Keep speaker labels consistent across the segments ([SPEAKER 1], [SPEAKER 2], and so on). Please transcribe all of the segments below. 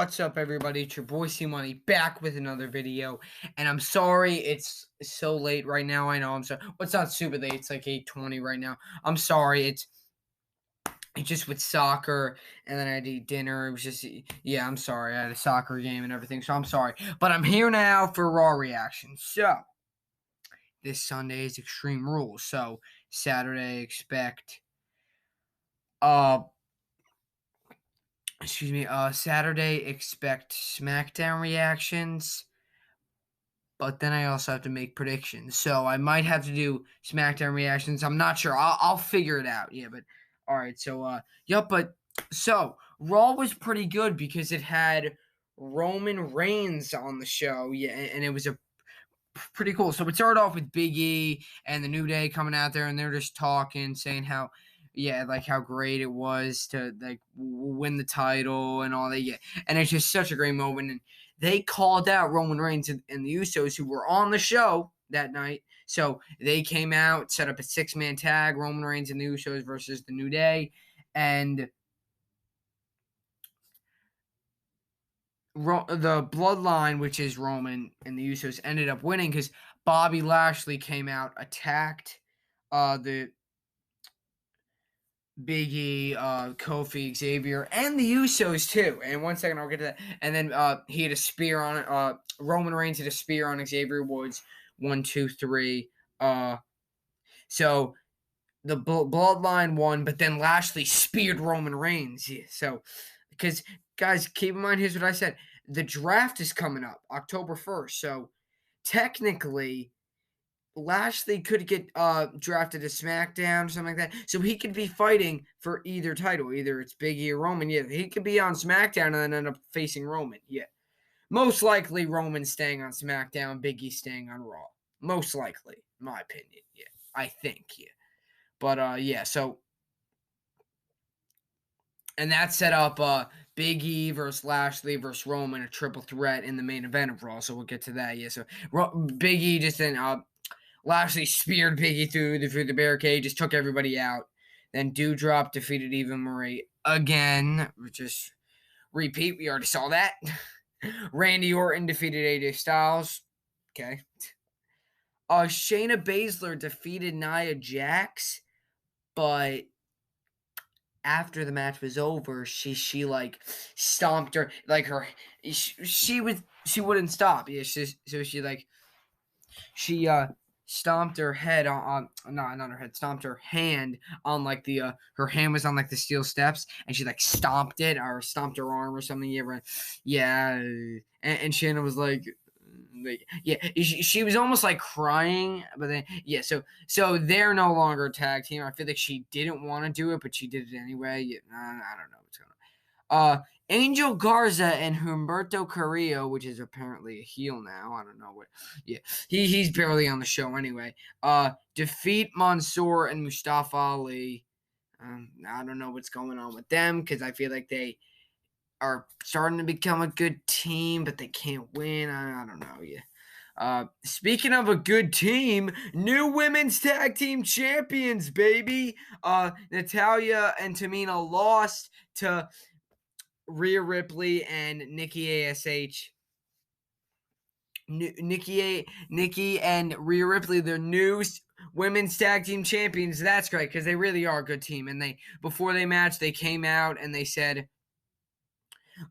[SPEAKER 1] What's up, everybody? It's your boy C Money back with another video, and I'm sorry it's so late right now. I know I'm sorry. Well, it's not super late. It's like 8:20 right now. I'm sorry. It's just with soccer, and then I had to eat dinner. It was just I'm sorry. I had a soccer game and everything, so I'm sorry. But I'm here now for Raw reaction. So this Sunday is Extreme Rules. So Saturday expect uh Saturday expect SmackDown reactions, but then I also have to make predictions. So I might have to do SmackDown reactions. I'm not sure. I'll figure it out. Yeah, but all right. So Raw was pretty good because it had Roman Reigns on the show. Yeah, and it was a pretty cool. So it started off with Big E and the New Day coming out there, and they're just talking, saying how, yeah, like how great it was to like win the title and all that. Yeah, and it's just such a great moment. And they called out Roman Reigns and the Usos, who were on the show that night. So they came out, set up a 6-man tag: Roman Reigns and the Usos versus the New Day, and the Bloodline, which is Roman and the Usos, ended up winning because Bobby Lashley came out, attacked the Big E, Kofi, Xavier, and the Usos too. And 1 second, I'll get to that. And then he had a spear on it. Roman Reigns had a spear on Xavier Woods. 1, 2, 3. So the Bloodline won, but then Lashley speared Roman Reigns. Yeah, so, because, guys, keep in mind, here's what I said. The draft is coming up October 1st. So technically, Lashley could get drafted to SmackDown or something like that. So he could be fighting for either title. Either it's Big E or Roman. Yeah, he could be on SmackDown and then end up facing Roman. Yeah. Most likely Roman staying on SmackDown, Big E staying on Raw. Most likely, in my opinion. Yeah. I think, yeah. But so, and that set up Big E versus Lashley versus Roman, a triple threat in the main event of Raw. So we'll get to that. Yeah. So Big E just then Lashley speared Big E through the barricade, just took everybody out. Then Doudrop defeated Eva Marie again. Just repeat. We already saw that. Randy Orton defeated AJ Styles. Okay. Shayna Baszler defeated Nia Jax, but after the match was over, she like stomped her, like her, she wouldn't stop. Yeah, she stomped her head on not her head, stomped her hand on like the her hand was on like the steel steps, and she like stomped it or stomped her arm or something. Yeah, and Shannon was like yeah, she was almost like crying, but then yeah, so they're no longer a tag team. I feel like she didn't want to do it, but she did it anyway. Yeah, I don't know what's going on. Angel Garza and Humberto Carrillo, which is apparently a heel now. I don't know what. Yeah, he's barely on the show anyway. Defeat Mansoor and Mustafa Ali. I don't know what's going on with them because I feel like they are starting to become a good team, but they can't win. I don't know. Yeah. Speaking of a good team, new women's tag team champions, baby. Natalya and Tamina lost to Rhea Ripley and Nikki ASH. Nikki and Rhea Ripley, they're new women's tag team champions. That's great because they really are a good team. And before they matched, they came out and they said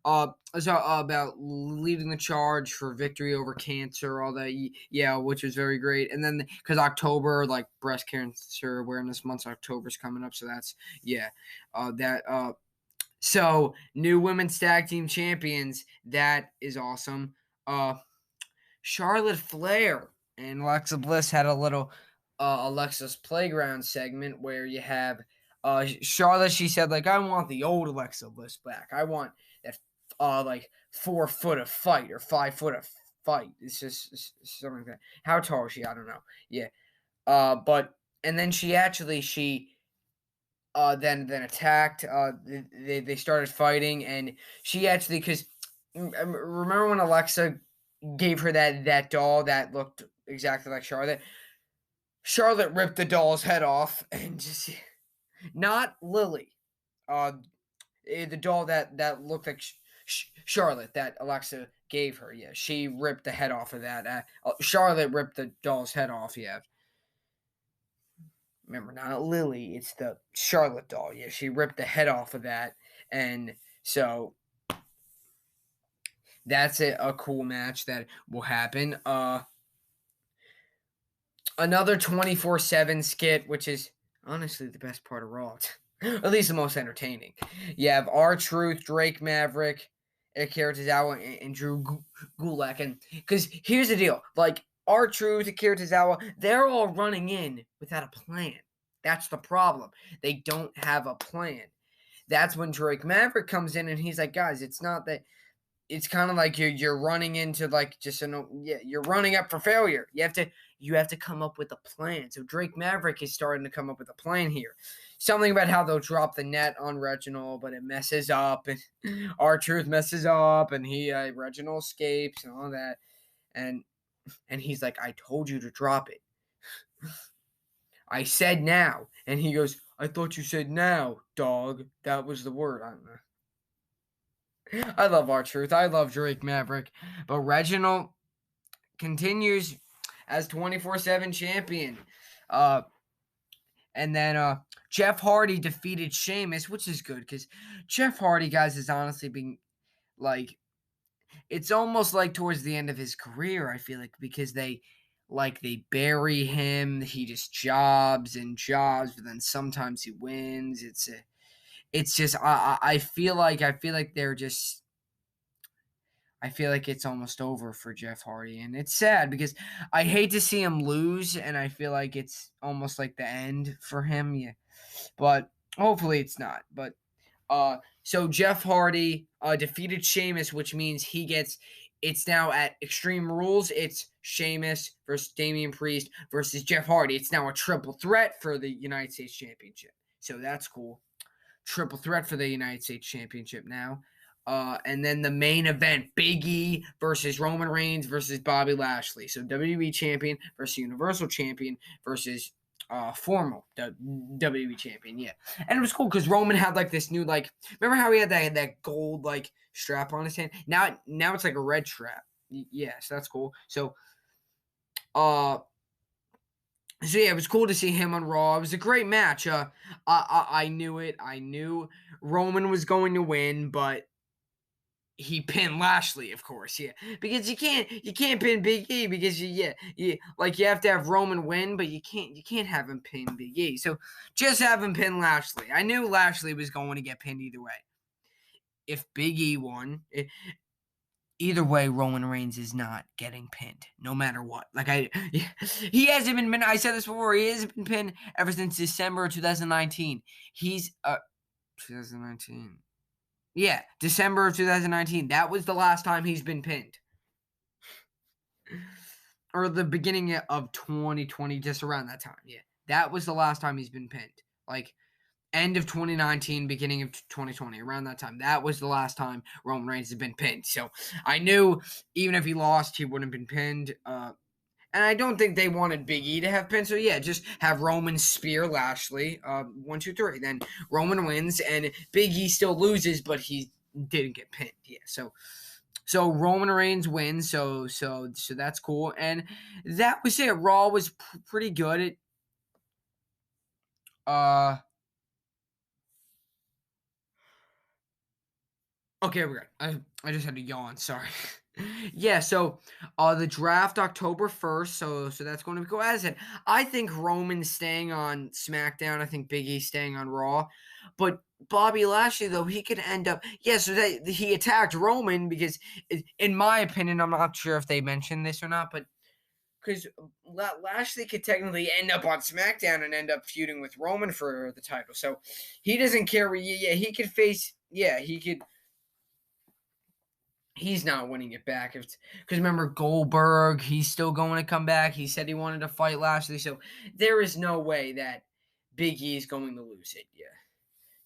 [SPEAKER 1] about leading the charge for victory over cancer, all that, yeah, which was very great. And then because October, like breast cancer awareness month, October's coming up, so that's so new women's tag team champions, that is awesome. Charlotte Flair and Alexa Bliss had a little Alexa's Playground segment where you have Charlotte. She said, like, I want the old Alexa Bliss back. I want that like 4 foot of fight or 5 foot of fight. It's just something like that. How tall is she? I don't know. Yeah. But and then she then attacked. They started fighting, and she actually, because remember when Alexa gave her that doll that looked exactly like Charlotte? Charlotte ripped the doll's head off and just not Lily. The doll that looked like Charlotte that Alexa gave her. Yeah, she ripped the head off of that. Charlotte ripped the doll's head off. Yeah. Remember, not Lily. It's the Charlotte doll. Yeah, she ripped the head off of that, and so that's a cool match that will happen. Another 24/7 skit, which is honestly the best part of Raw, at least the most entertaining. You have R-Truth, Drake Maverick, Akira Tozawa, and Drew Gulak, and because here's the deal, like R-Truth, Akira Tozawa, they're all running in without a plan. That's the problem. They don't have a plan. That's when Drake Maverick comes in and he's like, guys, it's not that. It's kind of like you're running into like just you're running up for failure. You have to come up with a plan. So Drake Maverick is starting to come up with a plan here. Something about how they'll drop the net on Reginald, but it messes up, and R-Truth messes up, and Reginald escapes and all that, and he's like, I told you to drop it. I said now, and he goes, I thought you said now, dog. That was the word. I don't know. I love R-Truth. I love Drake Maverick. But Reginald continues as 24/7 champion. And then Jeff Hardy defeated Sheamus, which is good because Jeff Hardy, guys, has honestly been like, it's almost like towards the end of his career, I feel like, because they bury him. He just jobs and jobs, but then sometimes he wins. It's just I feel like they're just. I feel like it's almost over for Jeff Hardy, and it's sad because I hate to see him lose, and I feel like it's almost like the end for him. Yeah, but hopefully it's not. But so Jeff Hardy defeated Sheamus, which means it's now at Extreme Rules. It's Sheamus versus Damian Priest versus Jeff Hardy. It's now a triple threat for the United States Championship. So that's cool. Triple threat for the United States Championship now. And then the main event, Big E versus Roman Reigns versus Bobby Lashley. So WWE Champion versus Universal Champion versus former WWE Champion. Yeah. And it was cool because Roman had like this new, remember how he had that gold strap on his hand? Now it's like a red strap. Yeah, so that's cool. So yeah, it was cool to see him on Raw. It was a great match. I knew it. I knew Roman was going to win, but he pinned Lashley, of course, yeah. Because you can't pin Big E because you have to have Roman win, but you can't have him pin Big E. So just have him pin Lashley. I knew Lashley was going to get pinned either way. If Big E won, either way, Roman Reigns is not getting pinned, no matter what. He hasn't been pinned. I said this before. He hasn't been pinned ever since December of 2019. He's 2019. Yeah, December of 2019. That was the last time he's been pinned. Or the beginning of 2020, just around that time. Yeah, that was the last time he's been pinned. End of 2019, beginning of 2020, around that time. That was the last time Roman Reigns had been pinned. So I knew even if he lost, he wouldn't have been pinned. And I don't think they wanted Big E to have pinned. So yeah, just have Roman spear Lashley. 1, 2, 3. Then Roman wins, and Big E still loses, but he didn't get pinned. Yeah. So Roman Reigns wins. So that's cool. And that was it. Raw was pretty good. Okay, we're good. I just had to yawn. Sorry. Yeah, so the draft October 1st, so that's going to be cool. As I said, I think Roman's staying on SmackDown. I think Big E's staying on Raw. But Bobby Lashley, though, he could end up so that he attacked Roman because in my opinion, I'm not sure if they mentioned this or not, but because Lashley could technically end up on SmackDown and end up feuding with Roman for the title. So he doesn't care. Yeah, he could face he could. He's not winning it back. Because remember, Goldberg, he's still going to come back. He said he wanted to fight Lashley. So there is no way that Big E is going to lose it. Yeah.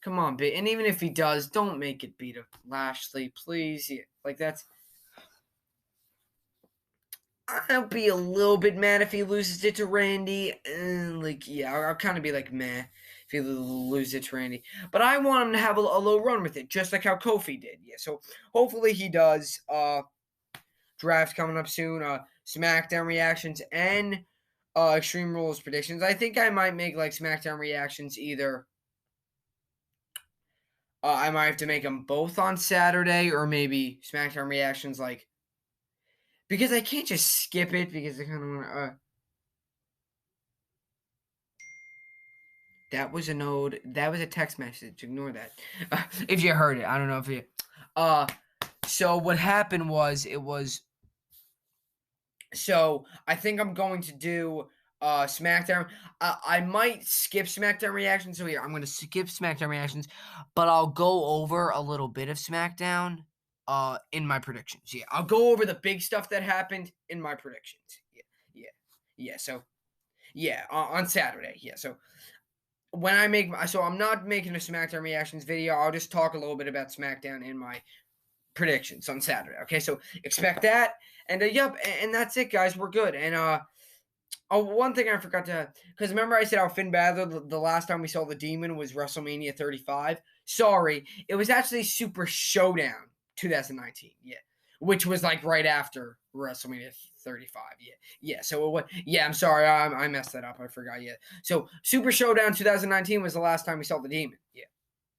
[SPEAKER 1] Come on, Big. And even if he does, don't make it beat up Lashley, please. Yeah. That's. I'll be a little bit mad if he loses it to Randy. I'll kind of be like, meh. if he loses it to Randy. But I want him to have a little run with it, just like how Kofi did. Yeah, so hopefully he does. Draft coming up soon. SmackDown reactions and Extreme Rules predictions. I think I might make like SmackDown reactions either. I might have to make them both on Saturday, or maybe SmackDown reactions like, because I can't just skip it because I kind of want to. That was a node. That was a text message. Ignore that. If you heard it, I don't know if you. So what happened was it was. So I think I'm going to do SmackDown. I might skip SmackDown reactions. So here I'm going to skip SmackDown reactions, but I'll go over a little bit of SmackDown in my predictions. Yeah, I'll go over the big stuff that happened in my predictions. Yeah. So yeah, on Saturday. Yeah, so when I make so I'm not making a SmackDown reactions video. I'll just talk a little bit about SmackDown in my predictions on Saturday. Okay, so expect that, and yep, and that's it, guys. We're good. And one thing I forgot to, because remember I said how Finn Balor the last time we saw the Demon was WrestleMania 35. Sorry, it was actually Super Showdown 2019. Yeah, which was like right after WrestleMania 35. Yeah. So what? Yeah, I'm sorry, I messed that up. I forgot. Yeah. So Super Showdown 2019 was the last time we saw the Demon. Yeah.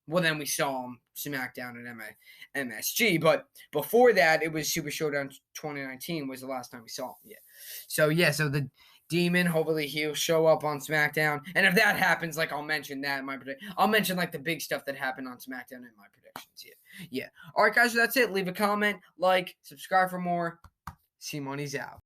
[SPEAKER 1] Well, then we saw him SmackDown at MSG, but before that, it was Super Showdown 2019 was the last time we saw him. Yeah. So the Demon, hopefully he'll show up on SmackDown, and if that happens, like I'll mention that in my prediction. I'll mention like the big stuff that happened on SmackDown in my predictions. Yeah. All right, guys, so that's it. Leave a comment, like, subscribe for more. C Money's out.